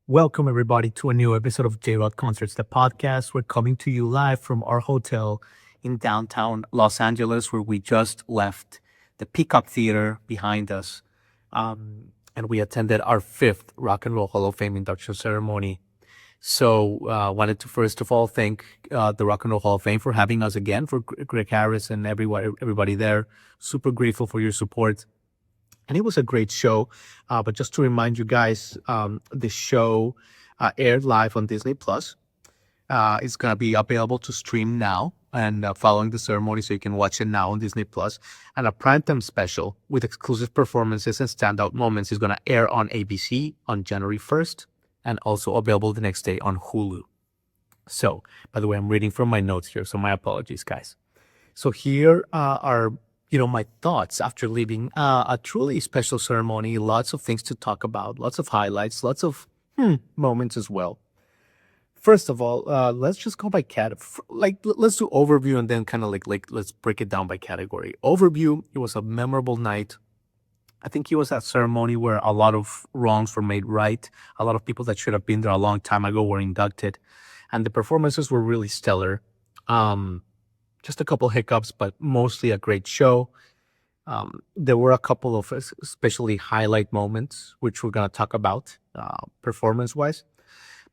Welcome, everybody, to a new episode of J.I.D Concerts, the podcast. We're coming to you live from our hotel in downtown Los Angeles, where we just left the Peacock Theater behind us. And we attended our fifth Rock and Roll Hall of Fame induction ceremony. So, wanted to first of all thank the Rock and Roll Hall of Fame for having us again, for Greg Harris and everybody there. Super grateful for your support. And it was a great show. But just to remind you guys, the show aired live on Disney Plus. It's gonna be available to stream now and following the ceremony, so you can watch it now on Disney Plus. And a primetime special with exclusive performances and standout moments is gonna air on ABC on January 1st, and also available the next day on Hulu. So, by the way, I'm reading from my notes here, so my apologies, guys. So here are my thoughts after leaving a truly special ceremony. Lots of things to talk about, lots of highlights, lots of moments as well. First of all, let's just go by let's do overview and then kind of like let's break it down by category. Overview, it was a memorable night. I think it was a ceremony where a lot of wrongs were made right. A lot of people that should have been there a long time ago were inducted, and the performances were really stellar. Just a couple hiccups, but mostly a great show. There were a couple of especially highlight moments, which we're going to talk about performance-wise.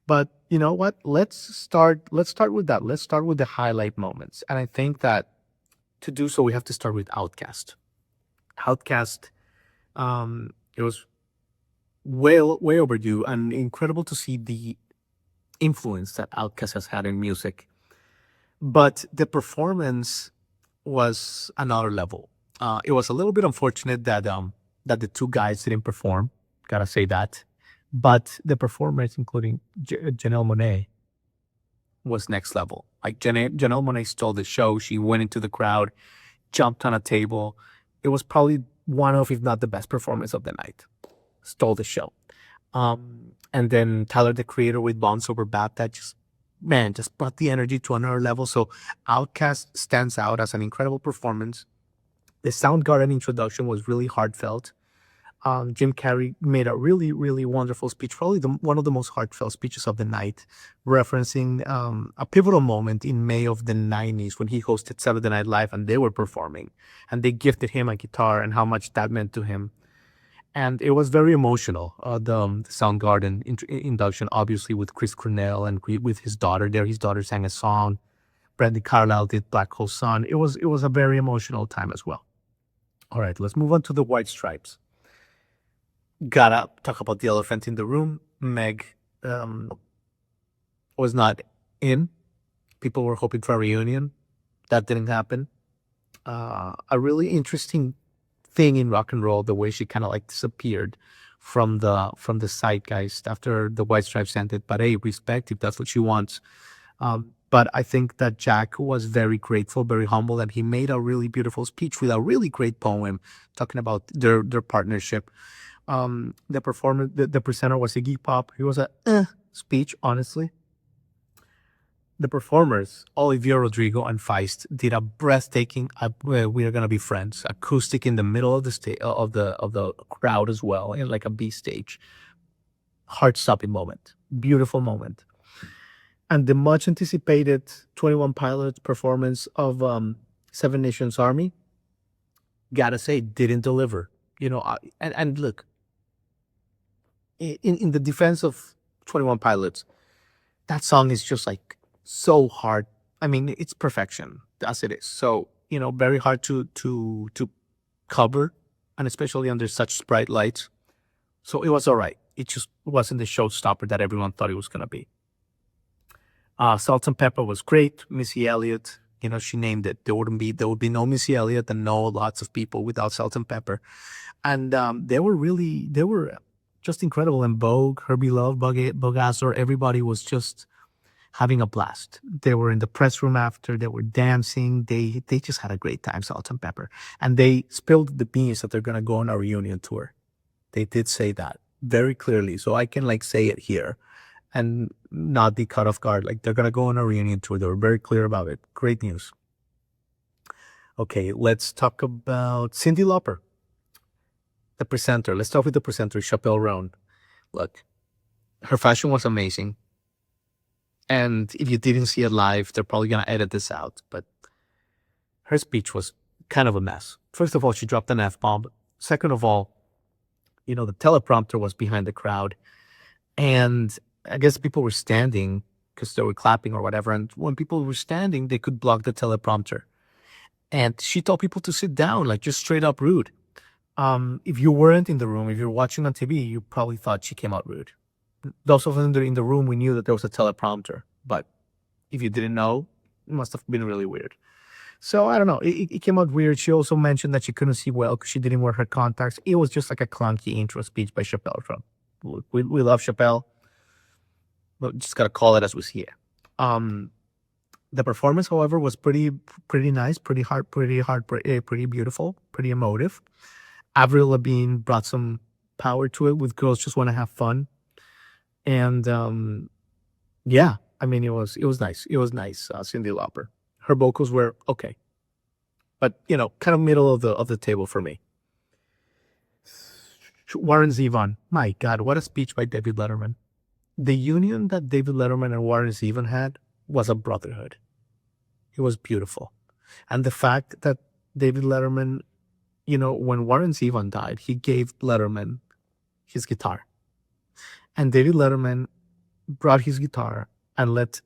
But you know what? Let's start with that. Let's start with the highlight moments. And I think that to do so, we have to start with Outkast. Outkast, it was way overdue, and incredible to see the influence that Outkast has had in music. But the performance was another level. It was a little bit unfortunate that the two guys didn't perform. Gotta say that. But the performers, including Janelle Monáe, was next level. Like Janelle Monáe stole the show. She went into the crowd, jumped on a table. It was probably one of, if not the best performance of the night. Stole the show. And then Tyler, the Creator, with Bones Over Bap, that just brought the energy to another level. So Outkast stands out as an incredible performance. The Soundgarden introduction was really heartfelt. Jim Carrey made a really, really wonderful speech, probably one of the most heartfelt speeches of the night, referencing a pivotal moment in May of the 90s when he hosted Saturday Night Live and they were performing. And they gifted him a guitar and how much that meant to him. And it was very emotional. The Soundgarden induction, obviously, with Chris Cornell and with his daughter there. His daughter sang a song. Brandi Carlile did Black Hole Sun. It was a very emotional time as well. All right, let's move on to the White Stripes. Gotta talk about the elephant in the room. Meg was not in. People were hoping for a reunion. That didn't happen. A really interesting thing in rock and roll, the way she kind of like disappeared from the zeitgeist after the White Stripes ended. But hey, respect if that's what she wants. But I think that Jack was very grateful, very humble, and he made a really beautiful speech with a really great poem talking about their partnership. The presenter was Iggy Pop. He was a speech, honestly. The performers, Olivia Rodrigo and Feist, did a breathtaking "We Are Gonna Be Friends" acoustic in the middle of the of the crowd as well, in like a B stage. Heart-stopping moment, beautiful moment, and the much anticipated 21 Pilots performance of Seven Nations Army. Gotta say, didn't deliver. And look, in the defense of 21 Pilots, that song is just like so hard. I mean, it's perfection as it is. So, very hard to cover, and especially under such bright lights. So it was all right. It just wasn't the showstopper that everyone thought it was going to be. Salt-N-Pepa was great. Missy Elliott, she named it. There would be no Missy Elliott and no lots of people without Salt-N-Pepa. And they were just incredible. And Vogue, Herbie Love, Bogazzor, everybody was just having a blast. They were in the press room after. They were dancing. They just had a great time, Salt-N-Pepa. And they spilled the beans that they're going to go on a reunion tour. They did say that very clearly. So I can say it here and not be caught off guard. They're going to go on a reunion tour. They were very clear about it. Great news. Okay, let's talk about Cyndi Lauper, the presenter. Let's start with the presenter, Chappell Roan. Look, Her fashion was amazing. And if you didn't see it live, they're probably going to edit this out. But her speech was kind of a mess. First of all, she dropped an F-bomb. Second of all, the teleprompter was behind the crowd. And I guess people were standing because they were clapping or whatever. And when people were standing, they could block the teleprompter. And she told people to sit down, like just straight up rude. If you weren't in the room, if you're watching on TV, you probably thought she came out rude. Those of us in the room, we knew that there was a teleprompter. But if you didn't know, it must have been really weird. So I don't know. It came out weird. She also mentioned that she couldn't see well because she didn't wear her contacts. It was just like a clunky intro speech by Chappell Roan. We love Chappell, but just gotta call it as we see it. The performance, however, was pretty nice, pretty beautiful, pretty emotive. Avril Lavigne brought some power to it with Girls Just Want to Have Fun, and yeah, I mean it was nice. It was nice. Cyndi Lauper. Her vocals were okay, but kind of middle of the table for me. Warren Zevon, my God, what a speech by David Letterman. The union that David Letterman and Warren Zevon had was a brotherhood. It was beautiful. And the fact that David Letterman, when Warren Zevon died, he gave Letterman his guitar. And David Letterman brought his guitar and let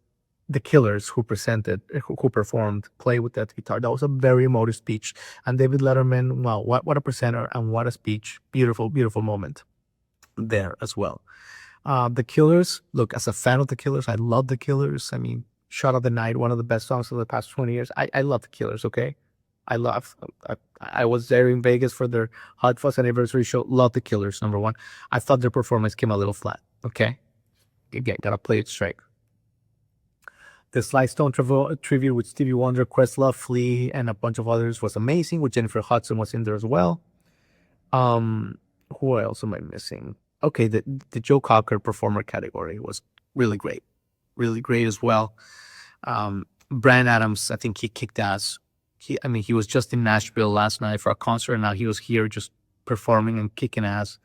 the Killers who performed play with that guitar. That was a very emotive speech. And David Letterman, wow, what a presenter and what a speech. Beautiful, beautiful moment there as well. The Killers, look, as a fan of the Killers, I love the Killers. I mean, Shot of the Night, one of the best songs of the past 20 years. I love the Killers, okay? I was there in Vegas for their Hot Fuzz anniversary show. Love the Killers, number one. I thought their performance came a little flat, okay? Again, gotta play it straight. The Sly Stone tribute with Stevie Wonder, Questlove, Flea, and a bunch of others was amazing, with Jennifer Hudson was in there as well. Who else am I missing? Okay, the Joe Cocker performer category was really great as well. Bryan Adams, I think he kicked ass. He was just in Nashville last night for a concert, and now he was here just performing and kicking ass.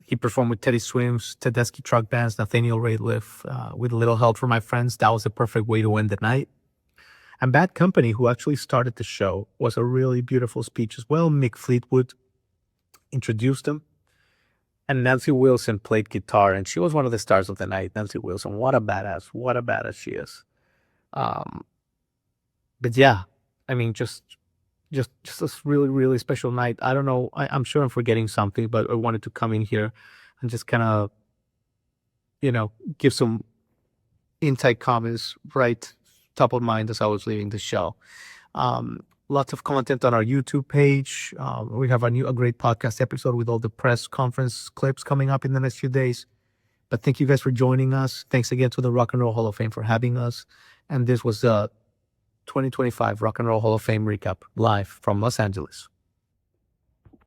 He performed with Teddy Swims, Tedeschi Truck Bands, Nathaniel Rateliff, with a little help from my friends. That was the perfect way to end the night. And Bad Company, who actually started the show, was a really beautiful speech as well. Mick Fleetwood introduced them. And Nancy Wilson played guitar, and she was one of the stars of the night. Nancy Wilson, what a badass she is. But yeah, I mean, just a really, really special night. I don't know. I'm sure I'm forgetting something, but I wanted to come in here and just kind of, give some insight comments right top of mind as I was leaving the show. Lots of content on our YouTube page. We have a great podcast episode with all the press conference clips coming up in the next few days. But thank you guys for joining us. Thanks again to the Rock and Roll Hall of Fame for having us. And this was 2025 Rock and Roll Hall of Fame recap live from Los Angeles.